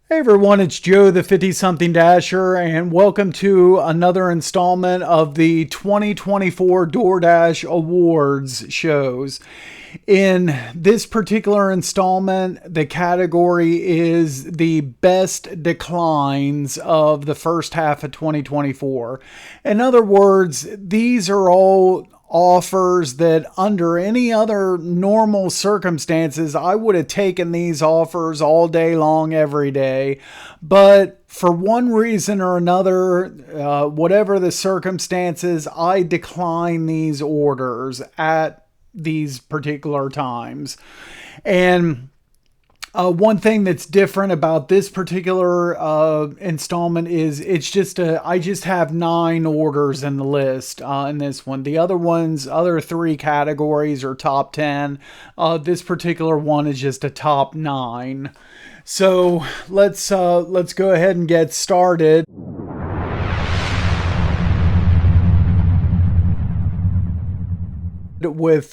Hey everyone, it's Joe the 50 something Dasher, and welcome to another installment of the 2024 DoorDash Awards shows. In this particular installment, the category is the best declines of the first half of 2024. In other words, these are all offers that under any other normal circumstances I would have taken these offers all day long every day, but for one reason or another, whatever the circumstances, I decline these orders at these particular times. And one thing that's different about this particular installment is I just have 9 orders in the list in this one. The other 3 categories are top 10. This particular one is just a top 9. So let's go ahead and get started. With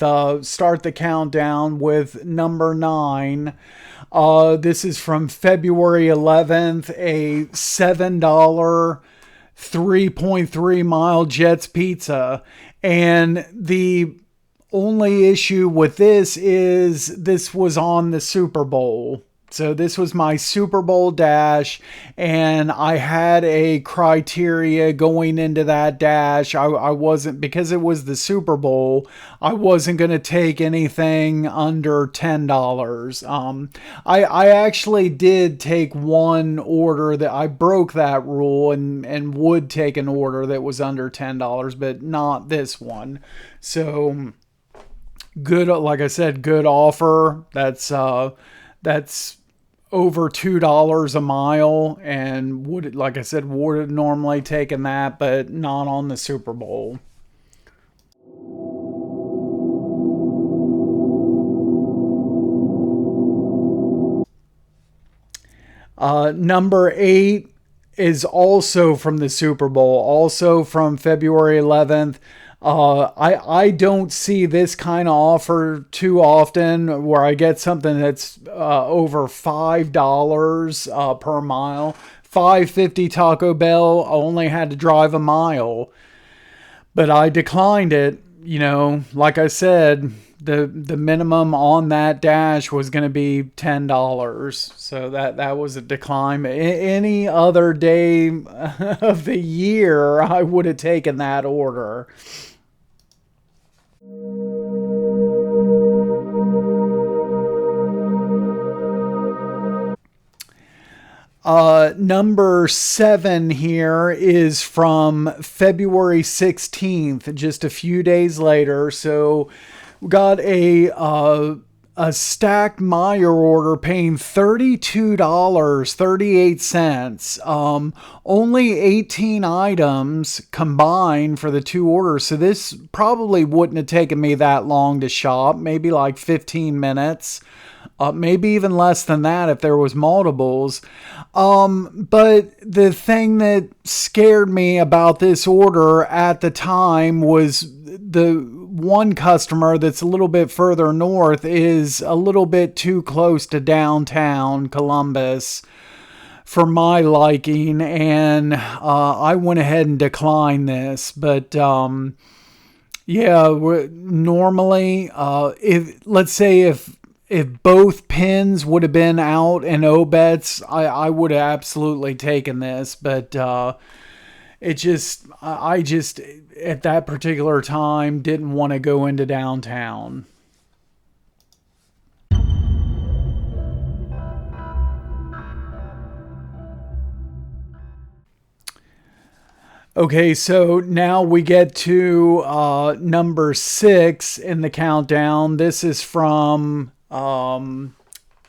start the countdown with number 9. This is from February 11th, a $7 3.3 mile Jets pizza. And the only issue with this is this was on the Super Bowl. So this was my Super Bowl dash, and I had a criteria going into that dash. I wasn't, because it was the Super Bowl, I wasn't going to take anything under $10. I actually did take one order that I broke that rule and would take an order that was under $10, but not this one. So good, like I said, good offer. That's over $2 a mile, and would, like I said, would have normally taken that, but not on the Super Bowl. Number 8 is also from the Super Bowl, also from February 11th. I don't see this kind of offer too often where I get something that's over $5 per mile. $5.50 Taco Bell, I only had to drive a mile, but I declined it. You know, like I said, the minimum on that dash was going to be $10, so that was a decline. Any other day of the year, I would have taken that order. Number 7 here is from February 16th, just a few days later. So we got a stacked Meyer order paying $32.38. Only 18 items combined for the 2 orders. So this probably wouldn't have taken me that long to shop, maybe like 15 minutes. Maybe even less than that if there was multiples. But the thing that scared me about this order at the time was the one customer that's a little bit further north is a little bit too close to downtown Columbus for my liking, and I went ahead and declined this. But yeah, normally, if both pins would have been out and O-bets, I would have absolutely taken this. But I just at that particular time didn't want to go into downtown. Okay, so now we get to number 6 in the countdown. This is from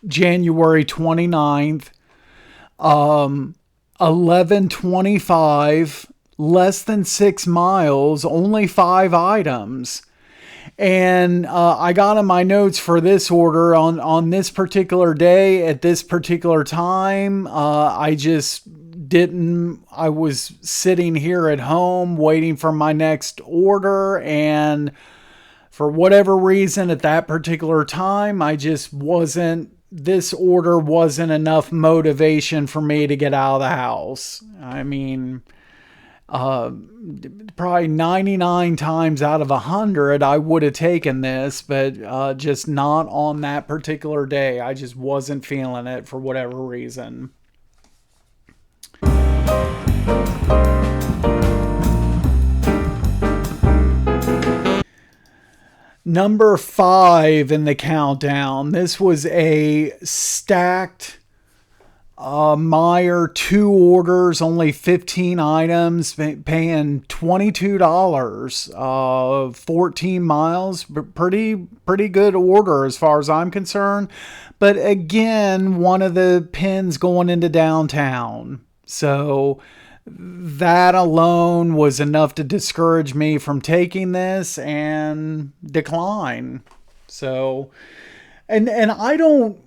January 29th. 11:25, less than 6 miles, only 5 items. And I got in my notes for this order on this particular day at this particular time. I just didn't. I was sitting here at home waiting for my next order, and for whatever reason at that particular time, I just wasn't this order wasn't enough motivation for me to get out of the house. I mean, probably 99 times out of 100, I would have taken this, but just not on that particular day. I just wasn't feeling it for whatever reason. Number 5 in the countdown. This was a stacked Meyer, 2 orders, only 15 items, paying $22, 14 miles. Pretty good order as far as I'm concerned. But again, one of the pins going into downtown. So that alone was enough to discourage me from taking this and decline. So, and I don't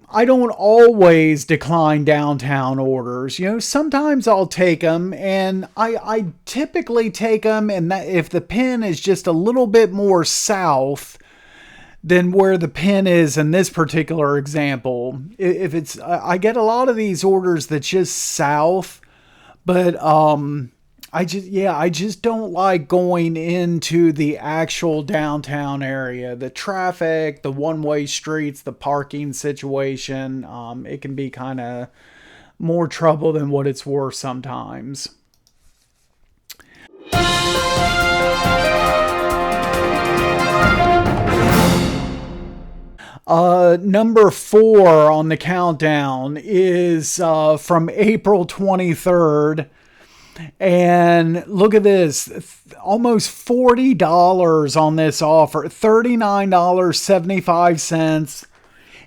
always decline downtown orders. You know, sometimes I'll take them, and I typically take them, and that if the pin is just a little bit more south than where the pin is in this particular example. If it's, I get a lot of these orders that's just south. But I just don't like going into the actual downtown area. The traffic, the one-way streets, the parking situation, it can be kind of more trouble than what it's worth sometimes. Number 4 on the countdown is from April 23rd. And look at this, almost $40 on this offer, $39.75.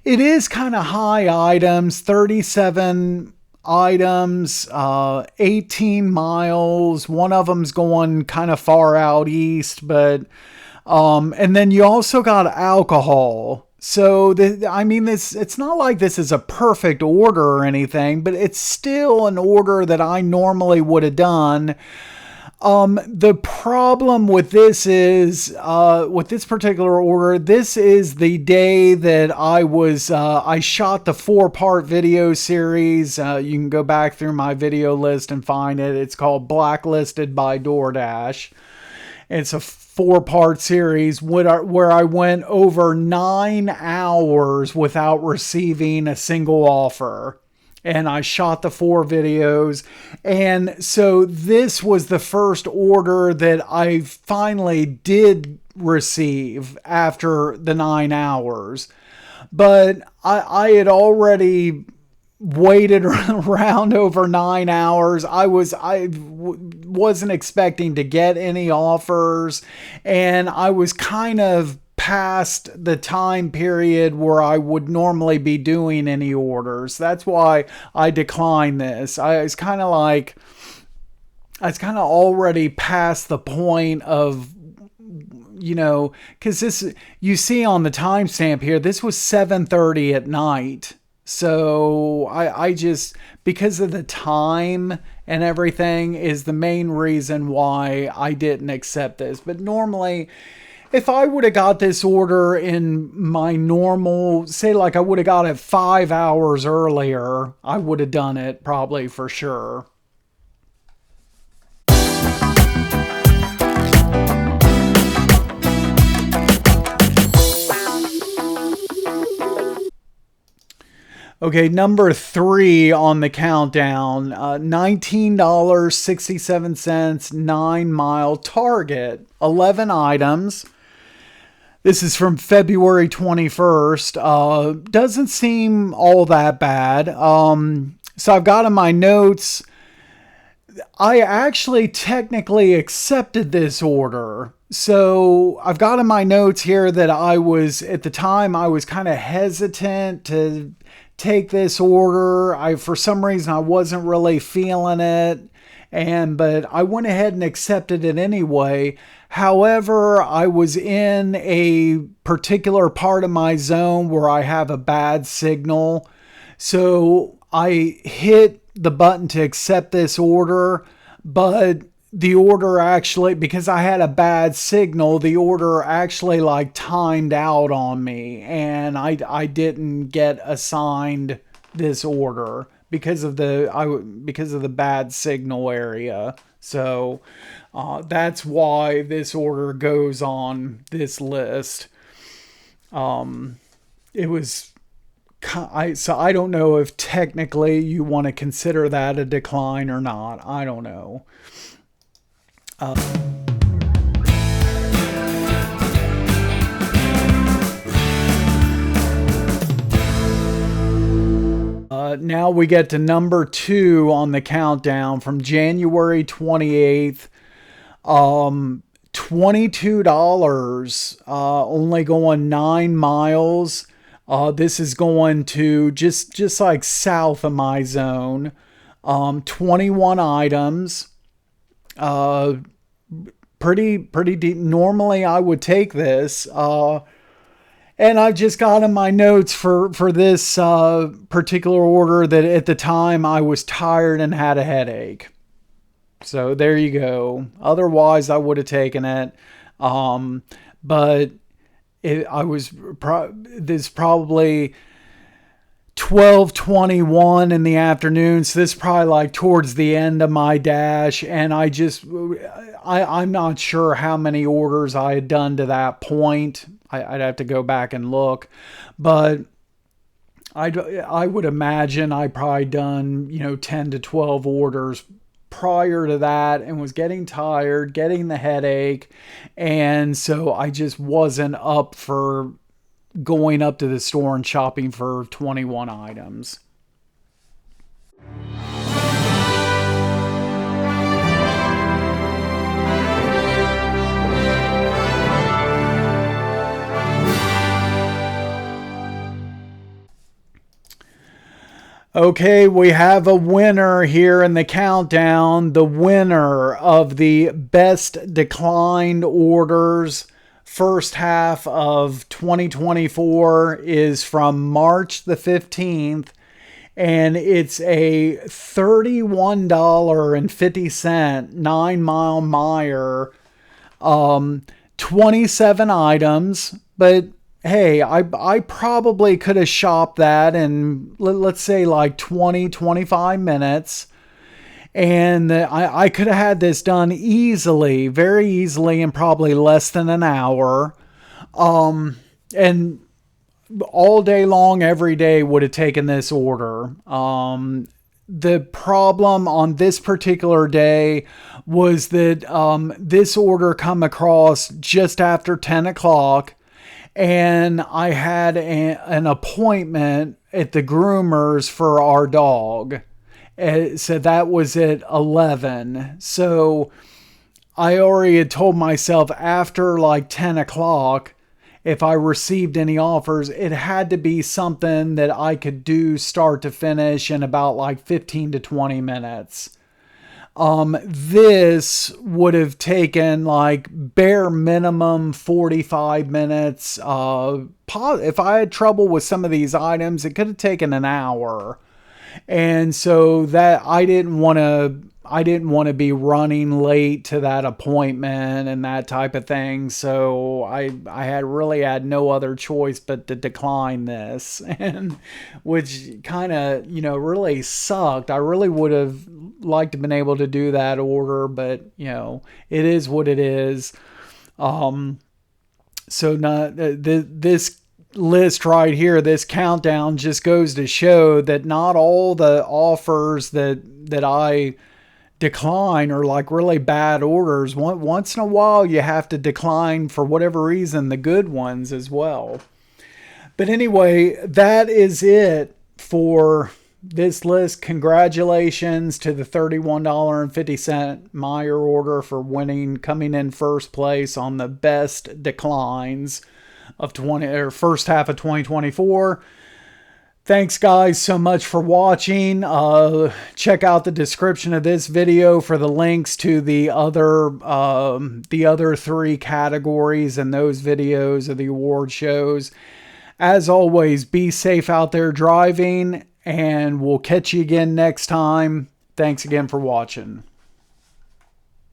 It is kind of high items, 37 items, 18 miles. One of them's going kind of far out east, but, and then you also got alcohol. So, it's not like this is a perfect order or anything, but it's still an order that I normally would have done. The problem with this is, with this particular order, this is the day that I shot the 4-part video series. You can go back through my video list and find it. It's called Blacklisted by DoorDash. It's a 4-part series where I went over 9 hours without receiving a single offer. And I shot the 4 videos. And so this was the first order that I finally did receive after the 9 hours. But I had already waited around over 9 hours. I wasn't expecting to get any offers, and I was kind of past the time period where I would normally be doing any orders. That's why I declined this. I was kind of already past the point of, you know, because this, you see on the timestamp here, this was 7:30 at night. So I just, because of the time and everything, is the main reason why I didn't accept this. But normally, if I would have got this order in my normal, say like I would have got it 5 hours earlier, I would have done it probably for sure. Okay, number 3 on the countdown, $19.67, 9-mile Target, 11 items. This is from February 21st. Doesn't seem all that bad. So I've got in my notes, I actually technically accepted this order. So I've got in my notes here that at the time, I was kind of hesitant to take this order. For some reason, I wasn't really feeling it. But I went ahead and accepted it anyway. However, I was in a particular part of my zone where I have a bad signal. So I hit the button to accept this order, but the order actually, because I had a bad signal, the order actually like timed out on me, and I didn't get assigned this order because of the bad signal area. So that's why this order goes on this list. It was so I don't know if technically you want to consider that a decline or not. I don't know. Now we get to number 2 on the countdown from January 28th. $22, only going 9 miles. This is going to just like south of my zone. 21 items. Pretty deep. Normally I would take this. And I've just got in my notes for this particular order that at the time I was tired and had a headache. So there you go. Otherwise, I would have taken it. But this probably 12:21 in the afternoon. So this is probably like towards the end of my dash. And I'm not sure how many orders I had done to that point. I'd have to go back and look, but I would imagine I probably done, 10 to 12 orders prior to that, and was getting tired, getting the headache. And so I just wasn't up for going up to the store and shopping for 21 items. Okay, we have a winner here in the countdown. The winner of the best declined orders first half of 2024 is from March the 15th, and it's a $31.50 9 Mile Meyer, 27 items, but hey, I probably could have shopped that in, let's say, like 25 minutes. And I could have had this done easily, very easily, in probably less than an hour. And all day long, every day would have taken this order. The problem on this particular day was that this order come across just after 10 o'clock. And I had an appointment at the groomers for our dog. So that was at 11. So I already had told myself after like 10 o'clock, if I received any offers, it had to be something that I could do start to finish in about like 15 to 20 minutes. This would have taken like bare minimum 45 minutes. If I had trouble with some of these items, it could have taken an hour. And so that I didn't want to be running late to that appointment and that type of thing. So I had no other choice but to decline this, and which kind of, really sucked. I really would have liked to have been able to do that order, but it is what it is. So this list right here, this countdown just goes to show that not all the offers that I decline are like really bad orders. Once in a while you have to decline, for whatever reason, the good ones as well. But anyway, that is it for this list. Congratulations to the $31.50 Meyer order for coming in first place on the best declines of first half of 2024. Thanks guys so much for watching. Check out the description of this video for the links to the other 3 categories and those videos of the award shows. As always, be safe out there driving, and we'll catch you again next time. Thanks again for watching.